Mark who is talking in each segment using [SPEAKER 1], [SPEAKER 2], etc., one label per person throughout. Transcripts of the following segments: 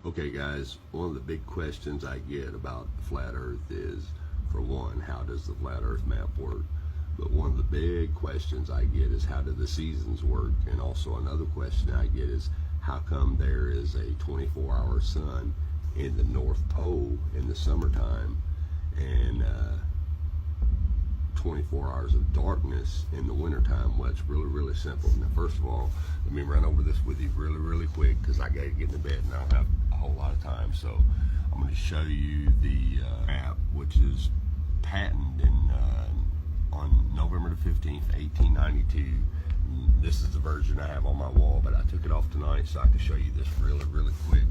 [SPEAKER 1] Okay guys, one of the big questions I get about the flat earth is, for one, how does the flat earth map work? But one of the big questions I get is, how do the seasons work? And also another question I get is, how come there is a 24-hour sun in the North Pole in the summertime and 24 hours of darkness in the wintertime? Well, it's really simple. Now, first of all, let me run over this with you really quick, because I gotta get into bed and I don't have a whole lot of time. So I'm going to show you the map, which is patented on November the 15th, 1892. This is the version I have on my wall, but I took it off tonight so I can show you this really quick.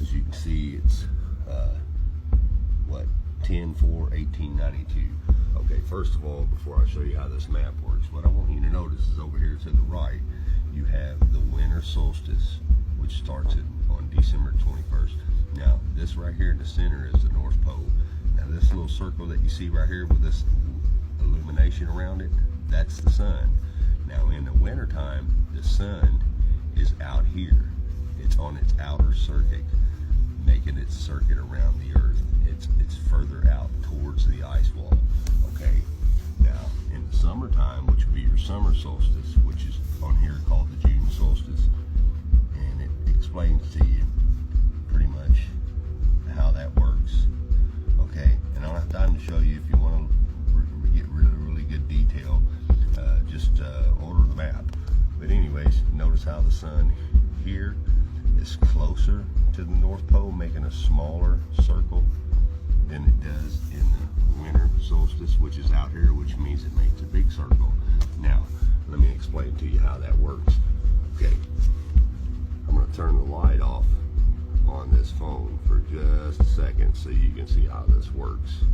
[SPEAKER 1] As you can see, it's 10/4/1892. Okay, first of all, before I show you how this map works, what I want you to notice is over here to the right, you have the winter solstice, which starts on December 21st. Now, this right here in the center is the North Pole. Now, this little circle that you see right here with this illumination around it, that's the sun. Now, in the wintertime, the sun is out here. It's on its outer circuit, making its circuit around the earth. It's further out towards the ice wall. Okay, now in the summertime, which would be your summer solstice, which is on here called the June solstice, and it explains to you pretty much how that works. Okay, and I don't have time to show you. If you want to get really good detail, just order the map. But anyways, notice how the sun here is closer to the North Pole, making a smaller circle than it does in the winter solstice, which is out here, which means it makes a big circle. Now, let me explain to you how that works. Okay, I'm going to turn the light off on this phone for just a second so you can see how this works.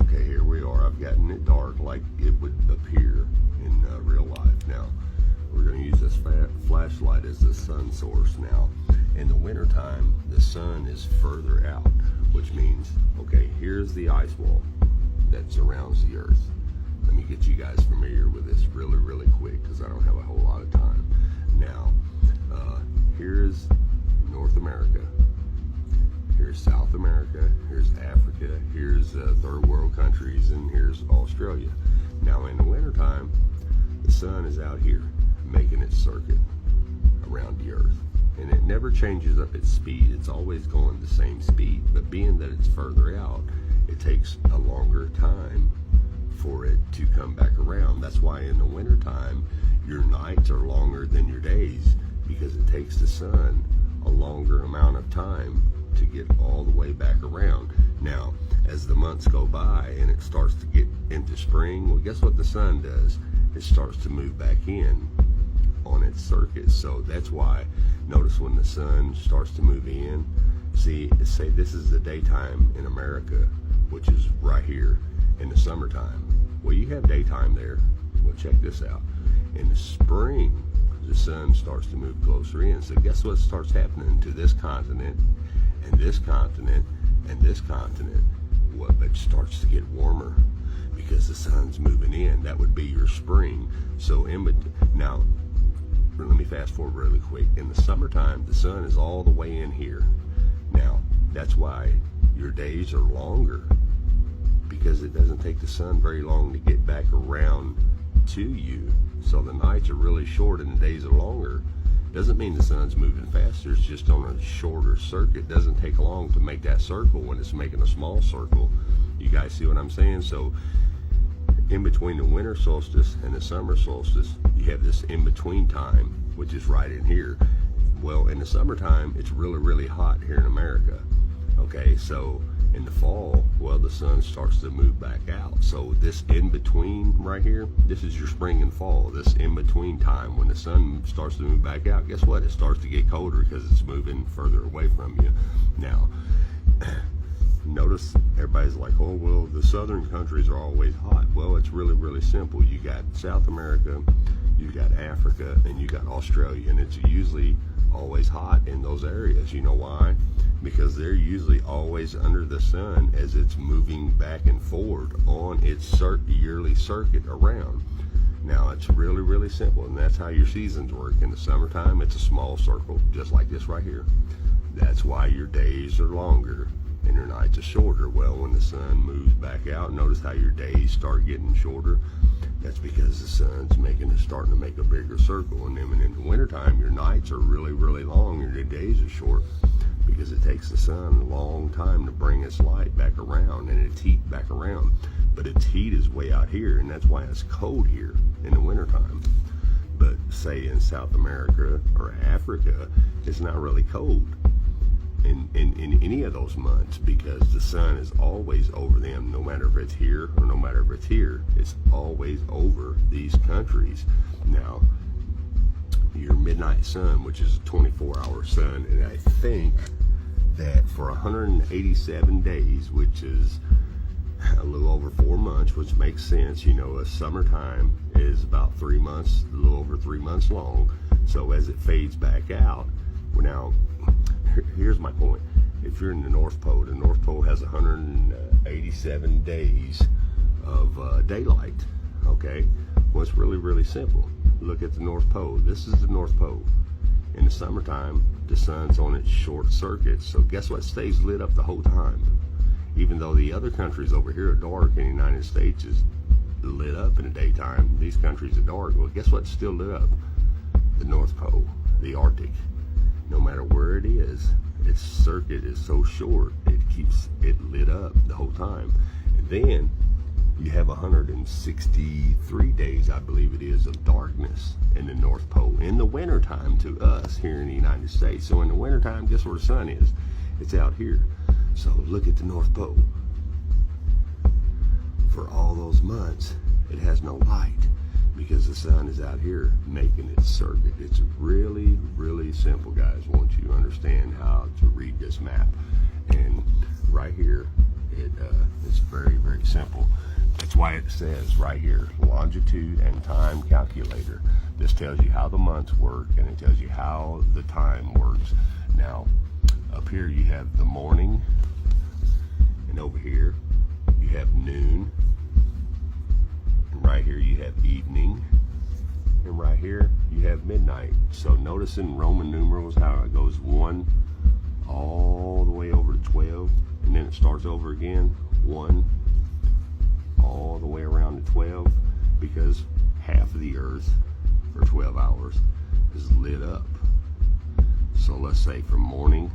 [SPEAKER 1] Okay, here we are. I've gotten it dark like it would appear in real life. Now, we're going to use this flashlight as the sun source. Now, in the wintertime, the sun is further out, which means, okay, here's the ice wall that surrounds the earth. Let me get you guys familiar with this really quick, because I don't have a whole lot of time. Now, here's North America, here's South America, here's Africa, here's third world countries, and here's Australia. Now, in the wintertime, the sun is out here making its circuit around the earth, and it never changes up its speed. It's always going the same speed, but being that it's further out, it takes a longer time for it to come back around. That's why in the wintertime, your nights are longer than your days, because it takes the sun a longer amount of time to get all the way back around. Now, as the months go by and it starts to get into spring, well, guess what the sun does? It starts to move back in on its circuit. So that's why, notice when the sun starts to move in, see, say this is the daytime in America, which is right here in the summertime. Well, you have daytime there. Well, check this out. In the spring, the sun starts to move closer in. So guess what starts happening to this continent and this continent and this continent? Well, it starts to get warmer because the sun's moving in. That would be your spring. So now, let me fast forward really quick. In the summertime, the sun is all the way in here. Now, that's why your days are longer, because it doesn't take the sun very long to get back around to you. So the nights are really short and the days are longer. Doesn't mean the sun's moving faster. It's just on a shorter circuit. It doesn't take long to make that circle when it's making a small circle. You guys see what I'm saying? So in between the winter solstice and the summer solstice, you have this in-between time, which is right in here. Well, in the summertime, it's really hot here in America. Okay, so in the fall, well, the sun starts to move back out. So this in-between right here, this is your spring and fall. This in-between time, when the sun starts to move back out, guess what? It starts to get colder because it's moving further away from you. Now, notice everybody's like, oh, well, the southern countries are always hot. Well, it's really simple. You got South America, you got Africa, and you got Australia, and it's usually always hot in those areas. You know why? Because they're usually always under the sun as it's moving back and forward on its yearly circuit around. Now, it's really simple, and that's how your seasons work. In the summertime, it's a small circle, just like this right here. That's why your days are longer and your nights are shorter. Well, when the sun moves back out, notice how your days start getting shorter. That's because the sun's starting to make a bigger circle. And then in the wintertime, your nights are really, really long and your days are short, because it takes the sun a long time to bring its light back around and its heat back around. But its heat is way out here, and that's why it's cold here in the wintertime. But say in South America or Africa, it's not really cold in any of those months, because the sun is always over them, no matter if it's here or no matter if it's here. It's always over these countries. Now, your midnight sun, which is a 24-hour sun, and I think that for 187 days, which is a little over 4 months, which makes sense. You know, a summertime is about 3 months, a little over 3 months long. So as it fades back out, well, now, here's my point. If you're in the North Pole has 187 days of daylight, okay? Well, it's really, really simple. Look at the North Pole. This is the North Pole. In the summertime, the sun's on its short circuit, so guess what stays lit up the whole time? Even though the other countries over here are dark and the United States is lit up in the daytime, these countries are dark. Well, guess what's still lit up? The North Pole, the Arctic. No matter where it is, its circuit is so short, it keeps it lit up the whole time. And then you have 163 days, I believe it is, of darkness in the North Pole in the wintertime to us here in the United States. So in the wintertime, guess where the sun is? It's out here. So look at the North Pole. For all those months, it has no light because the sun is out here making its circuit. It's really, really simple, guys, once you understand how to read this map. And right here, it's very, very simple. That's why it says right here, longitude and time calculator. This tells you how the months work, and it tells you how the time works. Now, up here you have the morning, and over here you have noon, and right here you have evening, and right here you have midnight. So notice in Roman numerals how it goes 1 all the way over to 12, and then it starts over again, 1 all the way around to 12, because half of the earth for 12 hours is lit up. So let's say from morning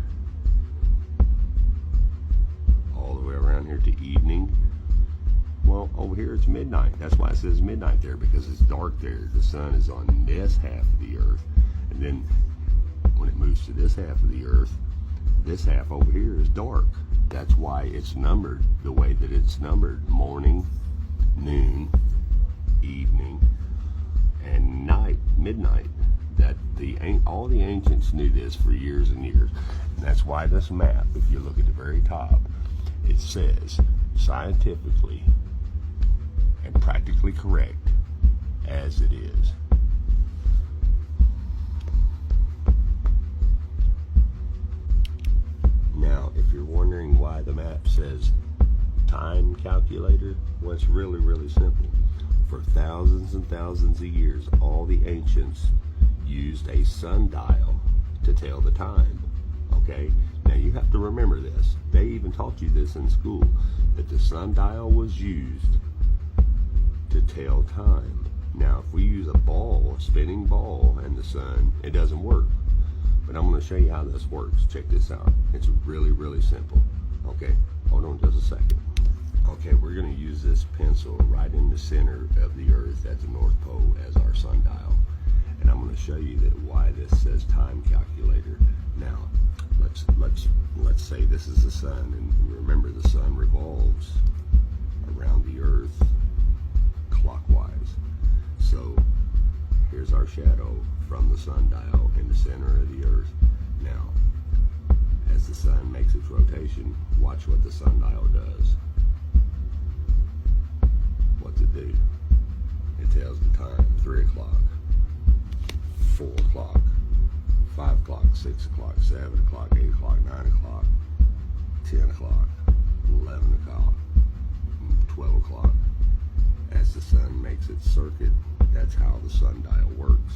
[SPEAKER 1] all the way around here to evening. Well, over here it's midnight. That's why it says midnight there, because it's dark there. The sun is on this half of the earth, and then when it moves to this half of the earth, this half over here is dark. That's why it's numbered the way that it's numbered: morning, noon, evening, and night, midnight. That all the ancients knew this for years and years. And that's why this map, if you look at the very top, it says scientifically and practically correct as it is. Now, if you're wondering why the map says time calculator, well, it's really, really simple. For thousands and thousands of years, all the ancients used a sundial to tell the time, okay? Now, you have to remember this. They even taught you this in school, that the sundial was used to tell time. Now, if we use a ball, a spinning ball, and the sun, it doesn't work. But I'm going to show you how this works. Check this out. It's really, really simple, okay? Hold on just a second. Okay, we're going to use this pencil right in the center of the earth at the North Pole as our sundial. And I'm going to show you that why this says time calculator. Now, let's say this is the sun, and remember the sun revolves around the earth clockwise. So here's our shadow from the sundial in the center of the earth. Now, as the sun makes its rotation, watch what the sundial does. What's it do? It tells the time: 3 o'clock, 4 o'clock, 5 o'clock, 6 o'clock, 7 o'clock, 8 o'clock, 9 o'clock, 10 o'clock, 11 o'clock, 12 o'clock. As the sun makes its circuit, that's how the sundial works.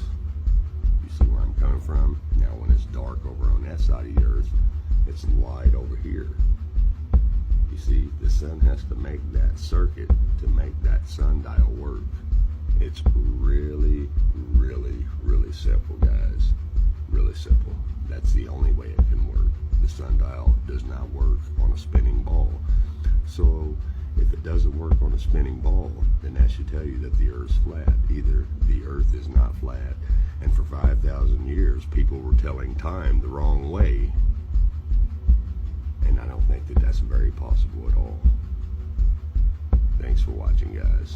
[SPEAKER 1] You See where I'm coming from? Now when it's dark over on that side of the earth, it's light over here. You see, the sun has to make that circuit to make that sundial work. It's really, really, really simple, guys. Really simple. That's the only way it can work. The sundial does not work on a spinning ball. So if it doesn't work on a spinning ball, then that should tell you that the Earth's flat. Either the Earth is not flat, and for 5,000 years people were telling time the wrong way, and I don't think that that's very possible at all. Thanks for watching, guys.